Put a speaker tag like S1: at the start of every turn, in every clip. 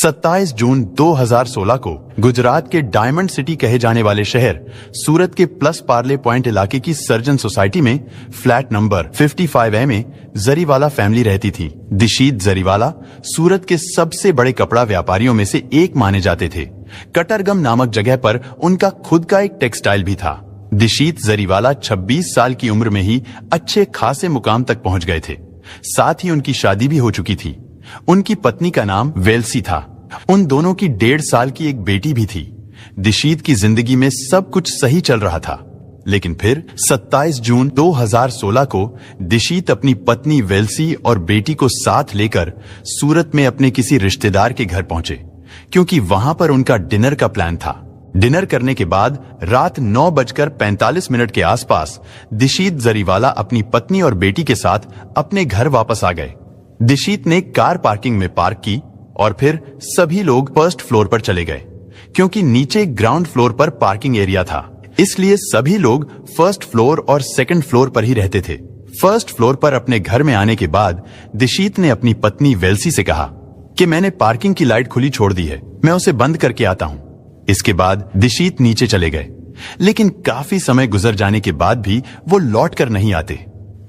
S1: 27 जून 2016 को गुजरात के diamond city कहे जाने वाले शहर सूरत के प्लस पार्ले पॉइंट इलाके की सर्जन सोसाइटी में फ्लैट नंबर 55A में जरीवाला फैमिली रहती थी। दिशीत जरीवाला सूरत के सबसे बड़े कपड़ा व्यापारियों में से एक माने जाते थे। कटरगम नामक जगह पर उनका खुद का एक टेक्सटाइल भी था। दिशीत जरीवाला 26 साल की उम्र में ही अच्छे खासे मुकाम तक पहुंच गए थे। साथ ही उनकी शादी भी हो चुकी थी। उनकी पत्नी का नाम वेल्सी था। उन दोनों की 1.5 साल की एक बेटी भी थी। दिशीत की जिंदगी में सब कुछ सही चल रहा था, लेकिन फिर 27 जून 2016 को दिशीत अपनी पत्नी वेल्सी और बेटी को साथ लेकर सूरत में अपने किसी रिश्तेदार के घर पहुंचे, क्योंकि वहां पर उनका डिनर का प्लान था। डिनर करने के बाद रात 9:45 के आसपास दिशीत जरीवाला अपनी पत्नी और बेटी के साथ अपने घर वापस आ गए। दिशीत ने कार पार्किंग में पार्क की और फिर सभी लोग फर्स्ट फ्लोर पर चले गए, क्योंकि नीचे ग्राउंड फ्लोर पर पार्किंग एरिया था, इसलिए सभी लोग फर्स्ट फ्लोर और सेकंड फ्लोर पर ही रहते थे। फर्स्ट फ्लोर पर अपने घर में आने के बाद दिशीत ने अपनी पत्नी वेल्सी से कहा कि मैंने पार्किंग की लाइट खुली छोड़ दी है, मैं उसे बंद करके आता हूँ। इसके बाद दिशीत नीचे चले गए, लेकिन काफी समय गुजर जाने के बाद भी वो लौट कर नहीं आते।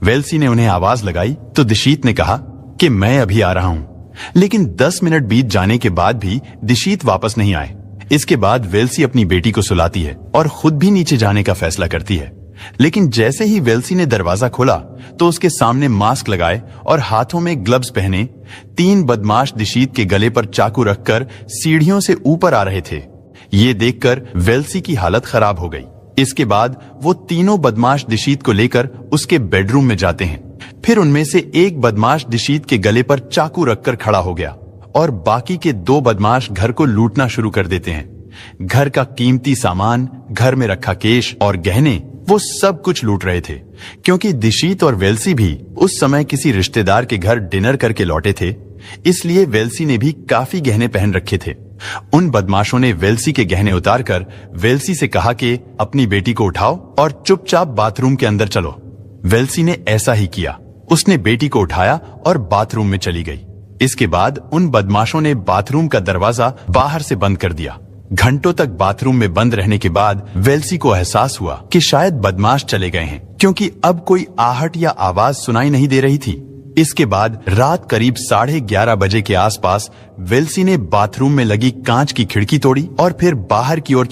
S1: वेल्सी ने उन्हें आवाज लगाई तो दिशीत ने कहा कि मैं अभी आ रहा हूँ, लेकिन 10 मिनट बीत जाने के बाद भी दिशीत वापस नहीं आए। इसके बाद वेल्सी अपनी बेटी को सुलाती है और खुद भी नीचे जाने का फैसला करती है, लेकिन जैसे ही वेल्सी ने दरवाजा खोला तो उसके सामने मास्क लगाए और हाथों में ग्लव्स पहने 3 बदमाश दिशीत के गले पर चाकू रखकर सीढ़ियों से ऊपर आ रहे थे। ये देखकर वेल्सी की हालत खराब हो गई। इसके बाद वो तीनों बदमाश दिशीत को लेकर उसके बेडरूम में जाते हैं। फिर उनमें से एक बदमाश दिशीत के गले पर चाकू रखकर खड़ा हो गया और बाकी के 2 बदमाश घर को लूटना शुरू कर देते हैं। घर का कीमती सामान, घर में रखा केश और गहने, वो सब कुछ लूट रहे थे, क्योंकि दिशीत और वेल्सी भी उस समय किसी रिश्तेदार के घर डिनर करके लौटे थे, इसलिए वेल्सी ने भी काफी गहने पहन रखे थे। उन बदमाशों ने वेल्सी के गहने उतारकर वेल्सी से कहा कि अपनी बेटी को उठाओ और चुपचाप बाथरूम के अंदर चलो। वेल्सी ने ऐसा ही किया। उसने बेटी को उठाया और बाथरूम में चली गई। इसके बाद उन बदमाशों ने बाथरूम का दरवाजा बाहर से बंद कर दिया। घंटों तक बाथरूम में बंद रहने के बाद वेल्सी को एहसास हुआ कि शायद बदमाश चले गए हैं, क्योंकि अब कोई आहट या आवाज सुनाई नहीं दे रही थी। इसके बाद रात करीब 11:30 बजे के आसपास वेल्सी ने बाथरूम में लगी कांच की खिड़की तोड़ी और फिर बाहर की ओर